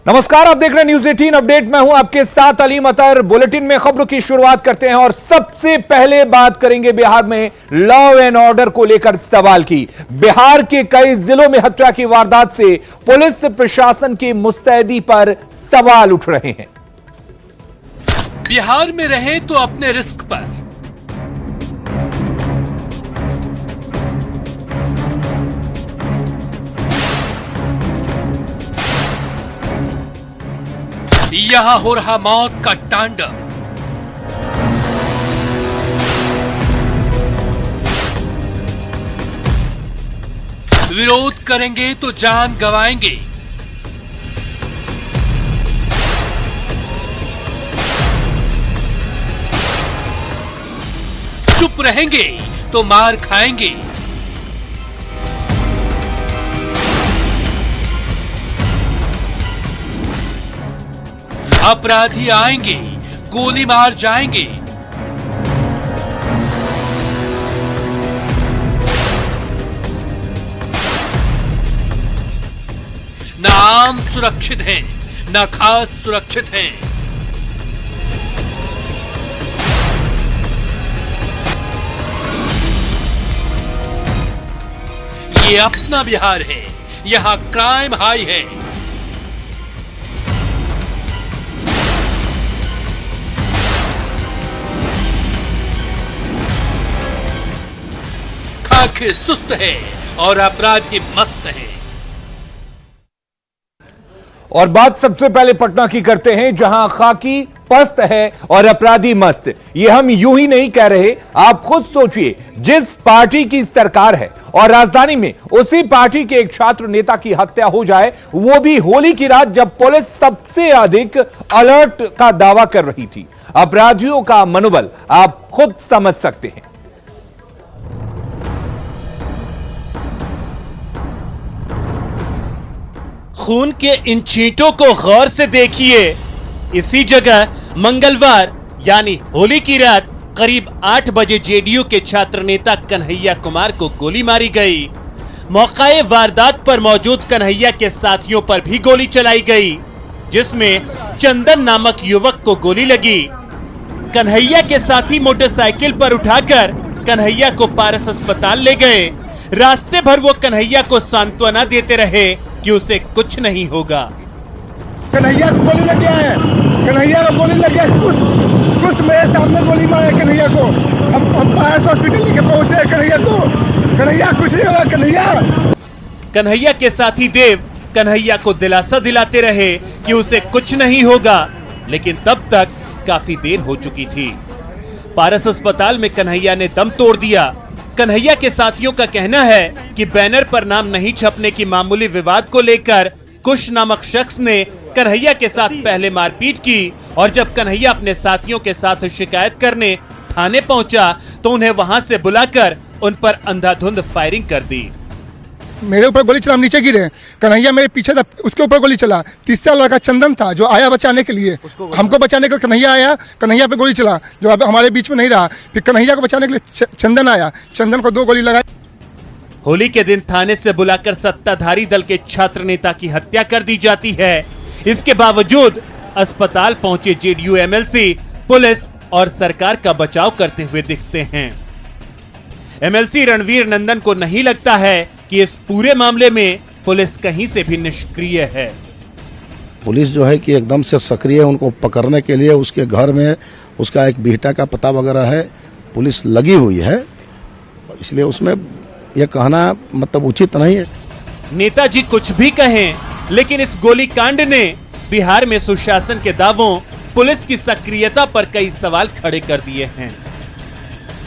नमस्कार, आप देख रहे हैं न्यूज 18 अपडेट। मैं हूं आपके साथ अलीम अतर। बुलेटिन में खबरों की शुरुआत करते हैं और सबसे पहले बात करेंगे बिहार में लॉ एंड ऑर्डर को लेकर सवाल की। बिहार के कई जिलों में हत्या की वारदात से पुलिस प्रशासन की मुस्तैदी पर सवाल उठ रहे हैं। बिहार में रहे तो अपने रिस्क पर, यहां हो रहा मौत का तांडव। विरोध करेंगे तो जान गंवाएंगे। चुप रहेंगे तो मार खाएंगे। अपराधी आएंगे, गोली मार जाएंगे। न आम सुरक्षित हैं, न खास सुरक्षित हैं। ये अपना बिहार है, यहां क्राइम हाई है। आंखें सुस्त है और अपराधी मस्त है। और बात सबसे पहले पटना की करते हैं, जहां खाकी पस्त है और अपराधी मस्त। ये हम यूं ही नहीं कह रहे, आप खुद सोचिए। जिस पार्टी की सरकार है और राजधानी में उसी पार्टी के एक छात्र नेता की हत्या हो जाए, वो भी होली की रात जब पुलिस सबसे अधिक अलर्ट का दावा कर रही थी। अपराधियों का मनोबल आप खुद समझ सकते हैं। खून के इन छींटों को गौर से देखिए। इसी जगह मंगलवार यानी होली की रात करीब 8 बजे जेडीयू के छात्र नेता कन्हैया कुमार को गोली मारी गई। मौकाए वारदात पर मौजूद कन्हैया के साथियों पर भी गोली चलाई गई, जिसमें चंदन नामक युवक को गोली लगी। कन्हैया के साथी मोटरसाइकिल पर उठाकर कन्हैया को पारस अस्पताल ले गए। रास्ते भर वो कन्हैया को सांत्वना देते रहे कि उसे कुछ नहीं होगा। कन्हैया को गोली लग गया है, कन्हैया को गोली लग गया। कुछ मेरे सामने गोली मारा कन्हैया को। हम पारस हॉस्पिटल लेके पहुंचे कन्हैया को। कन्हैया कुछ नहीं होगा। कन्हैया के साथी देव कन्हैया को दिलासा दिलाते रहे कि उसे कुछ नहीं होगा, लेकिन तब तक काफी देर हो चुकी थी। पारस अस्पताल में कन्हैया ने दम तोड़ दिया। कन्हैया के साथियों का कहना है कि बैनर पर नाम नहीं छपने की मामूली विवाद को लेकर कुश नामक शख्स ने कन्हैया के साथ पहले मारपीट की, और जब कन्हैया अपने साथियों के साथ शिकायत करने थाने पहुंचा तो उन्हें वहां से बुलाकर उन पर अंधाधुंध फायरिंग कर दी। मेरे ऊपर गोली चला, हम नीचे गिरे। कन्हैया मेरे पीछे था, उसके ऊपर गोली चला। तीसरा लड़का चंदन था जो आया बचाने के लिए, हमको बचाने के लिए कन्हैया आया। कन्हैया पे गोली चला जो अब हमारे बीच में नहीं रहा। फिर कन्हैया को बचाने के लिए चंदन आया, चंदन को 2 गोली लगाई। होली के दिन थाने से बुलाकर सत्ताधारी दल के छात्र नेता की हत्या कर दी जाती है। इसके बावजूद अस्पताल पहुंचे जेडीयू एमएलसी पुलिस और सरकार का बचाव करते हुए दिखते हैं। एमएलसी रणवीर नंदन को नहीं लगता है कि इस पूरे मामले में पुलिस कहीं से भी निष्क्रिय है। पुलिस जो है कि एकदम से सक्रिय है। उनको पकड़ने के लिए उसके घर में उसका एक बेटा का पता वगैरह है, पुलिस लगी हुई है। इसलिए उसमें यह कहना मतलब उचित नहीं है। नेताजी कुछ भी कहें, लेकिन इस गोलीकांड ने बिहार में सुशासन के दावों, पुलिस की सक्रियता पर कई सवाल खड़े कर दिए हैं।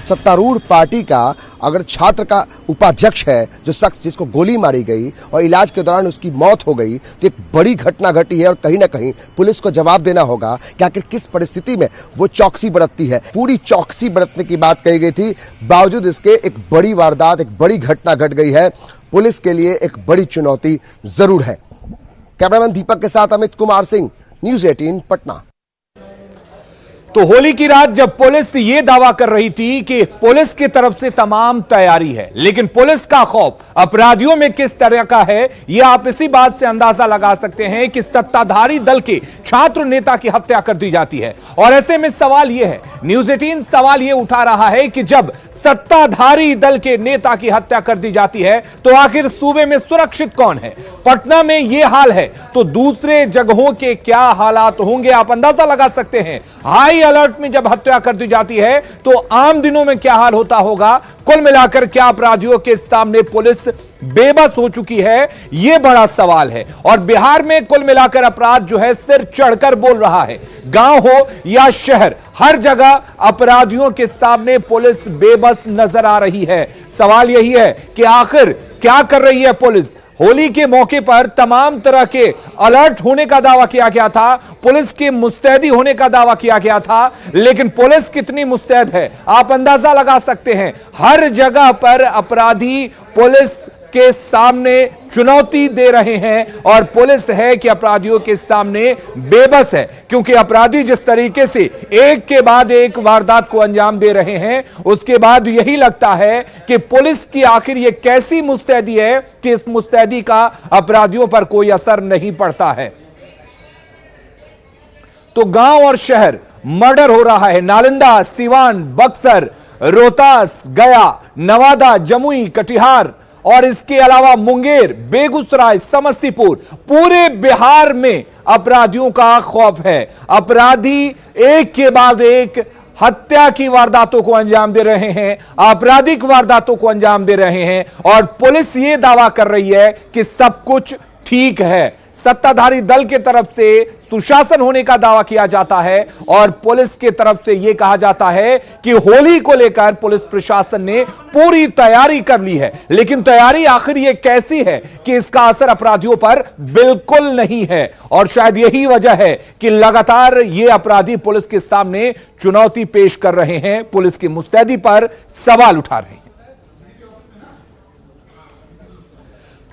सत्तारूढ़ पार्टी का अगर छात्र का उपाध्यक्ष है, जो शख्स जिसको गोली मारी गई और इलाज के दौरान उसकी मौत हो गई, तो एक बड़ी घटना घटी है और कहीं ना कहीं पुलिस को जवाब देना होगा कि आखिर किस परिस्थिति में वो चौकसी बरतती है। पूरी चौकसी बरतने की बात कही गई थी, बावजूद इसके एक बड़ी वारदात, एक बड़ी घटना घट गई है। पुलिस के लिए एक बड़ी चुनौती जरूर है। कैमरामैन दीपक के साथ अमित कुमार सिंह, न्यूज 18 पटना। तो होली की रात जब पुलिस ये दावा कर रही थी कि पुलिस की तरफ से तमाम तैयारी है, लेकिन पुलिस का खौफ अपराधियों में किस तरह का है, यह आप इसी बात से अंदाजा लगा सकते हैं कि सत्ताधारी दल के छात्र नेता की हत्या कर दी जाती है। और ऐसे में सवाल यह है, न्यूज 18 सवाल यह उठा रहा है कि जब सत्ताधारी दल के नेता की हत्या कर दी जाती है तो आखिर सूबे में सुरक्षित कौन है? पटना में यह हाल है तो दूसरे जगहों के क्या हालात होंगे, आप अंदाजा लगा सकते हैं। हाई अलर्ट में जब हत्या कर दी जाती है तो आम दिनों में क्या हाल होता होगा? कुल मिलाकर क्या अपराधियों के सामने पुलिस बेबस हो चुकी है, यह बड़ा सवाल है। और बिहार में कुल मिलाकर अपराध जो है सिर चढ़कर बोल रहा है। गांव हो या शहर, हर जगह अपराधियों के सामने पुलिस बेबस नजर आ रही है। सवाल यही है कि आखिर क्या कर रही है पुलिस? होली के मौके पर तमाम तरह के अलर्ट होने का दावा किया गया था, पुलिस के मुस्तैदी होने का दावा किया गया था, लेकिन पुलिस कितनी मुस्तैद है आप अंदाजा लगा सकते हैं। हर जगह पर अपराधी पुलिस के सामने चुनौती दे रहे हैं और पुलिस है कि अपराधियों के सामने बेबस है, क्योंकि अपराधी जिस तरीके से एक के बाद एक वारदात को अंजाम दे रहे हैं, उसके बाद यही लगता है कि पुलिस की आखिर यह कैसी मुस्तैदी है कि इस मुस्तैदी का अपराधियों पर कोई असर नहीं पड़ता है। तो गांव और शहर मर्डर हो रहा है। नालंदा, सिवान, बक्सर, रोहतास, गया, नवादा, जमुई, कटिहार और इसके अलावा मुंगेर, बेगूसराय, समस्तीपुर, पूरे बिहार में अपराधियों का खौफ है। अपराधी एक के बाद एक हत्या की वारदातों को अंजाम दे रहे हैं, आपराधिक वारदातों को अंजाम दे रहे हैं और पुलिस यह दावा कर रही है कि सब कुछ ठीक है। सत्ताधारी दल के तरफ से सुशासन होने का दावा किया जाता है और पुलिस के तरफ से यह कहा जाता है कि होली को लेकर पुलिस प्रशासन ने पूरी तैयारी कर ली है। लेकिन तैयारी आखिर यह कैसी है कि इसका असर अपराधियों पर बिल्कुल नहीं है। और शायद यही वजह है कि लगातार यह अपराधी पुलिस के सामने चुनौती पेश कर रहे हैं, पुलिस की मुस्तैदी पर सवाल उठा रहे हैं।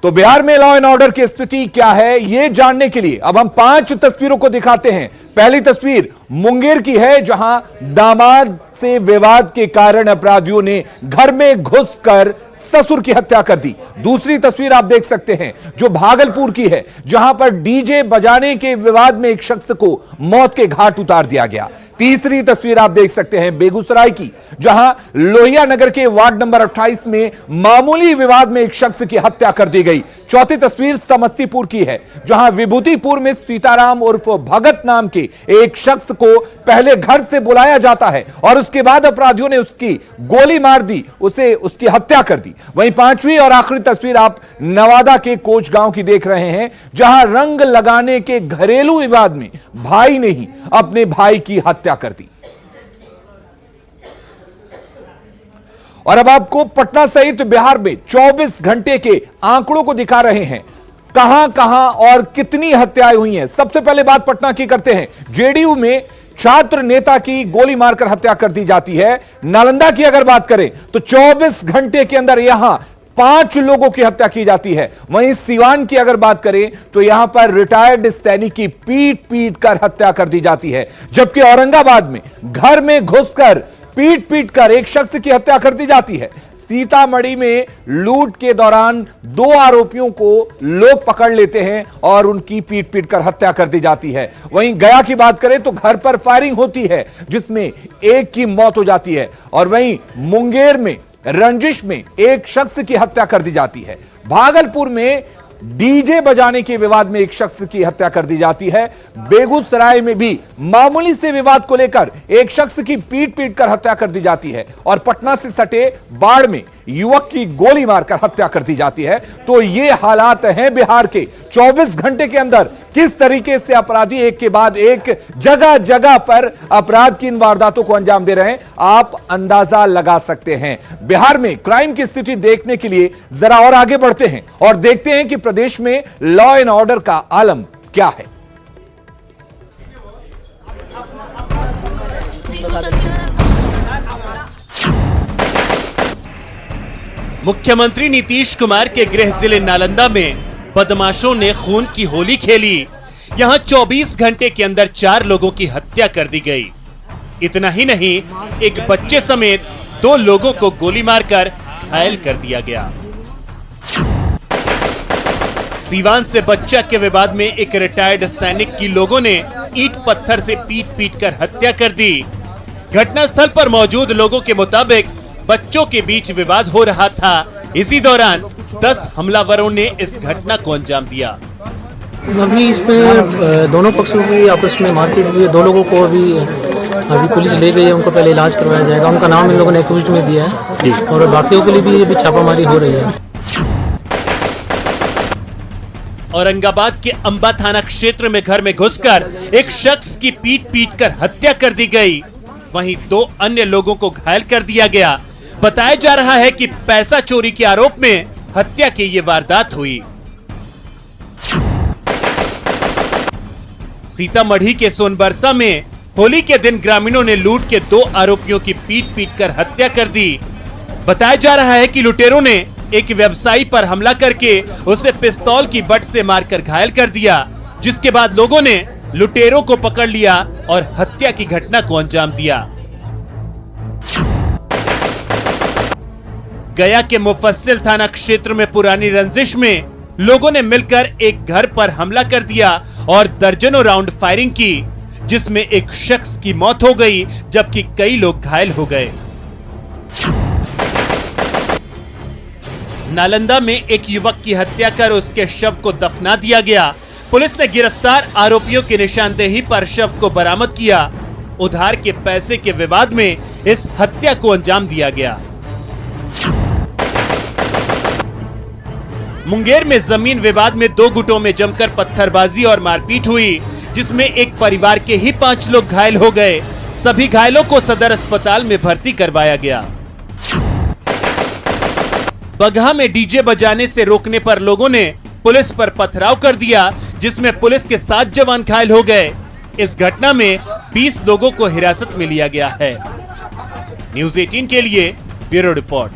तो बिहार में लॉ एंड ऑर्डर की स्थिति क्या है, यह जानने के लिए अब हम 5 तस्वीरों को दिखाते हैं। पहली तस्वीर मुंगेर की है, जहां दामाद से विवाद के कारण अपराधियों ने घर में घुसकर ससुर की हत्या कर दी। दूसरी तस्वीर आप देख सकते हैं जो भागलपुर की है, जहां पर डीजे बजाने के विवाद में एक शख्स को मौत के घाट उतार दिया गया। तीसरी तस्वीर आप देख सकते हैं बेगूसराय की, जहां लोहिया नगर के वार्ड नंबर 28 में मामूली विवाद में एक शख्स की हत्या कर दी गई। चौथी तस्वीर समस्तीपुर की है, जहां विभूतिपुर में सीताराम उर्फ भगत नाम के एक शख्स को पहले घर से बुलाया जाता है और उसके बाद अपराधियों ने उसकी गोली मार दी, उसकी हत्या कर दी। वहीं 5वीं और आखिरी तस्वीर आप नवादा के कोच गांव की देख रहे हैं, जहां रंग लगाने के घरेलू विवाद में भाई ने ही अपने भाई की हत्या कर दी। और अब आपको पटना सहित बिहार में 24 घंटे के आंकड़ों को दिखा रहे हैं, कहां कहां और कितनी हत्याएं हुई हैं। सबसे पहले बात पटना की करते हैं। जेडीयू में छात्र नेता की गोली मारकर हत्या कर दी जाती है। नालंदा की अगर बात करें तो 24 घंटे के अंदर यहां 5 लोगों की हत्या की जाती है। वहीं सिवान की अगर बात करें तो यहां पर रिटायर्ड सैनिक की पीट कर हत्या कर दी जाती है। जबकि औरंगाबाद में घर में घुसकर पीट कर एक शख्स की हत्या कर दी जाती है। सीतामढ़ी में लूट के दौरान 2 आरोपियों को लोग पकड़ लेते हैं और उनकी पीट कर हत्या कर दी जाती है। वहीं गया की बात करें तो घर पर फायरिंग होती है जिसमें एक की मौत हो जाती है। और वहीं मुंगेर में रंजिश में एक शख्स की हत्या कर दी जाती है। भागलपुर में डीजे बजाने के विवाद में एक शख्स की हत्या कर दी जाती है। बेगूसराय में भी मामूली से विवाद को लेकर एक शख्स की पीट कर हत्या कर दी जाती है। और पटना से सटे बाढ़ में युवक की गोली मारकर हत्या कर दी जाती है। तो ये हालात हैं बिहार के। 24 घंटे के अंदर किस तरीके से अपराधी एक के बाद एक जगह जगह पर अपराध की इन वारदातों को अंजाम दे रहे हैं, आप अंदाजा लगा सकते हैं। बिहार में क्राइम की स्थिति देखने के लिए जरा और आगे बढ़ते हैं और देखते हैं कि प्रदेश में लॉ एंड ऑर्डर का आलम क्या है। मुख्यमंत्री नीतीश कुमार के गृह जिले नालंदा में बदमाशों ने खून की होली खेली। यहां 24 घंटे के अंदर 4 लोगों की हत्या कर दी गई। इतना ही नहीं, एक बच्चे समेत 2 लोगों को गोली मारकर घायल कर दिया गया। सीवान से बच्चा के विवाद में एक रिटायर्ड सैनिक की लोगों ने ईंट पत्थर से पीट कर हत्या कर दी। घटनास्थल पर मौजूद लोगों के मुताबिक बच्चों के बीच विवाद हो रहा था। इसी दौरान 10 हमलावरों ने इस घटना को अंजाम दिया। अभी इसमें दोनों पक्षों की आपस में मारपीट हुई है। 2 लोगों को अभी पुलिस ले गई है, उनको पहले इलाज करवाया जाएगा। उनका नाम इन लोगों ने एक्यूज्ड में दिया है और बाकियों के लिए भी अभी छापामारी हो रही है। औरंगाबाद के अंबा थाना क्षेत्र में घर में घुसकर एक शख्स की पीट कर हत्या कर दी गई। वहीं 2 अन्य लोगों को घायल कर दिया गया। बताया जा रहा है कि पैसा चोरी के आरोप में हत्या की ये वारदात हुई। सीतामढ़ी के सोनबरसा में होली के दिन ग्रामीणों ने लूट के 2 आरोपियों की पीट कर हत्या कर दी। बताया जा रहा है कि लुटेरों ने एक व्यवसायी पर हमला करके उसे पिस्तौल की बट से मारकर घायल कर दिया, जिसके बाद लोगों ने लुटेरों को पकड़ लिया और हत्या की घटना को अंजाम दिया। गया के मुफस्सिल थाना क्षेत्र में पुरानी रंजिश में लोगों ने मिलकर एक घर पर हमला कर दिया और दर्जनों राउंड फायरिंग की, जिसमें एक शख्स की मौत हो गई जबकि कई लोग घायल हो गए। नालंदा में एक युवक की हत्या कर उसके शव को दफना दिया गया। पुलिस ने गिरफ्तार आरोपियों की निशानदेही पर शव को बरामद किया। उधार के पैसे के विवाद में इस हत्या को अंजाम दिया गया। मुंगेर में जमीन विवाद में 2 गुटों में जमकर पत्थरबाजी और मारपीट हुई, जिसमें एक परिवार के ही 5 लोग घायल हो गए। सभी घायलों को सदर अस्पताल में भर्ती करवाया गया। बगहा में डीजे बजाने से रोकने पर लोगों ने पुलिस पर पथराव कर दिया, जिसमें पुलिस के 7 जवान घायल हो गए। इस घटना में 20 लोगों को हिरासत में लिया गया है। न्यूज़ 18 के लिए ब्यूरो रिपोर्ट।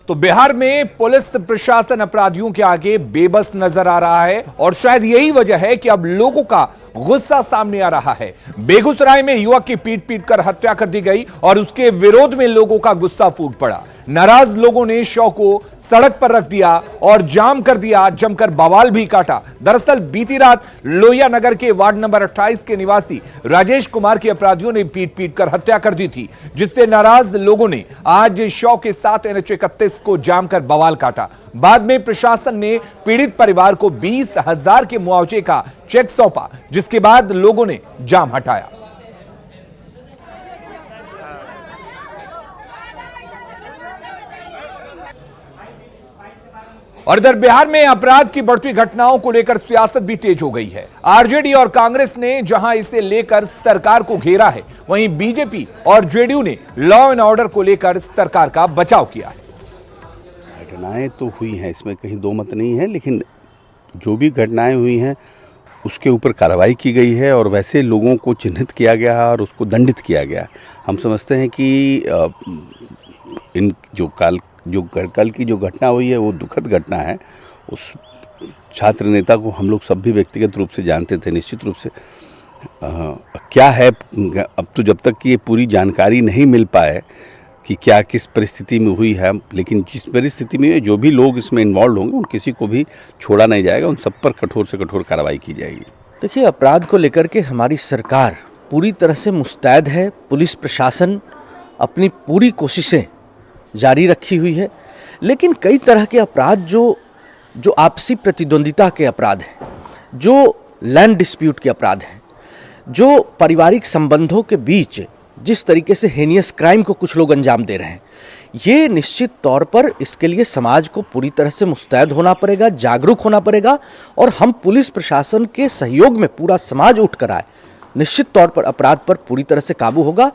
तो बिहार में पुलिस प्रशासन अपराधियों के आगे बेबस नजर आ रहा है और शायद यही वजह है कि अब लोगों का गुस्सा सामने आ रहा है। बेगूसराय में युवक की पीट कर हत्या कर दी गई और उसके विरोध में लोगों का गुस्सा फूट पड़ा। नाराज लोगों ने शव को सड़क पर रख दिया और जाम कर दिया, जमकर बवाल भी काटा। दरअसल बीती रात लोहिया नगर के वार्ड नंबर 28 के निवासी राजेश कुमार की अपराधियों ने पीट कर हत्या कर दी थी, जिससे नाराज लोगों ने आज शव के साथ NH 31 को जाम कर बवाल काटा। बाद में प्रशासन ने पीड़ित परिवार को 20,000 के मुआवजे का चेक सौंपा, जिसके बाद लोगों ने जाम हटाया। और इधर बिहार में अपराध की बढ़ती घटनाओं को लेकर सियासत भी तेज हो गई है। आरजेडी और कांग्रेस ने जहां इसे लेकर सरकार को घेरा है, वहीं बीजेपी और जेडीयू ने लॉ एंड ऑर्डर को लेकर सरकार का बचाव किया है। घटनाएं तो हुई हैं, इसमें कहीं दो मत नहीं है, लेकिन जो भी घटनाएं हुई हैं उसके ऊपर कार्रवाई की गई है और वैसे लोगों को चिन्हित किया गया है और उसको दंडित किया गया है। हम समझते हैं कि इन कल की जो घटना हुई है वो दुखद घटना है। उस छात्र नेता को हम लोग सब भी व्यक्तिगत रूप से जानते थे। निश्चित रूप से क्या है, अब तो जब तक कि ये पूरी जानकारी नहीं मिल पाए कि क्या किस परिस्थिति में हुई है, लेकिन जिस परिस्थिति में जो भी लोग इसमें इन्वॉल्व होंगे उन किसी को भी छोड़ा नहीं जाएगा, उन सब पर कठोर से कठोर कार्रवाई की जाएगी। देखिए, अपराध को लेकर के हमारी सरकार पूरी तरह से मुस्तैद है। पुलिस प्रशासन अपनी पूरी कोशिशें जारी रखी हुई है, लेकिन कई तरह के अपराध जो आपसी प्रतिद्वंदिता के अपराध हैं, जो लैंड डिस्प्यूट के अपराध हैं, जो पारिवारिक संबंधों के बीच जिस तरीके से हेनियस क्राइम को कुछ लोग अंजाम दे रहे हैं, ये निश्चित तौर पर इसके लिए समाज को पूरी तरह से मुस्तैद होना पड़ेगा, जागरूक होना पड़ेगा और हम पुलिस प्रशासन के सहयोग में पूरा समाज उठ कर आए। निश्चित तौर पर अपराध पर पूरी तरह से काबू होगा।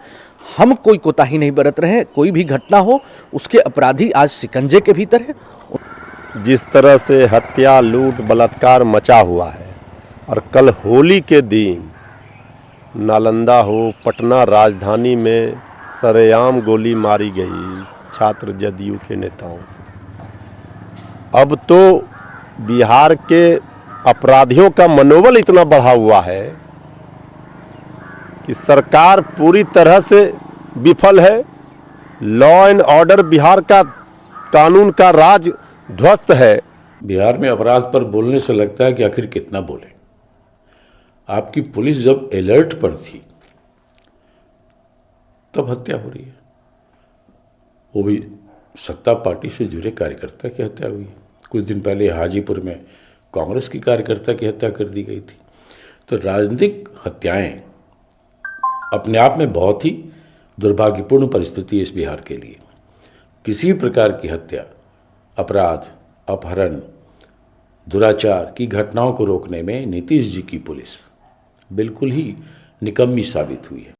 हम कोई कोताही नहीं बरत रहे। कोई भी घटना हो उसके अपराधी आज शिकंजे के भीतर है। जिस तरह से हत्या, लूट, बलात्कार मचा हुआ है और कल होली के दिन नालंदा हो, पटना राजधानी में सरेआम गोली मारी गई छात्र जदयू के नेताओं। अब तो बिहार के अपराधियों का मनोबल इतना बढ़ा हुआ है कि सरकार पूरी तरह से विफल है। लॉ एंड ऑर्डर, बिहार का कानून का राज ध्वस्त है। बिहार में अपराध पर बोलने से लगता है कि आखिर कितना बोले। आपकी पुलिस जब अलर्ट पर थी तब हत्या हो रही है, वो भी सत्ता पार्टी से जुड़े कार्यकर्ता की हत्या हुई है। कुछ दिन पहले हाजीपुर में कांग्रेस की कार्यकर्ता की हत्या कर दी गई थी। तो राजनीतिक हत्याएं अपने आप में बहुत ही दुर्भाग्यपूर्ण परिस्थिति है इस बिहार के लिए। किसी भी प्रकार की हत्या, अपराध, अपहरण, दुराचार की घटनाओं को रोकने में नीतीश जी की पुलिस बिल्कुल ही निकम्मी साबित हुई है।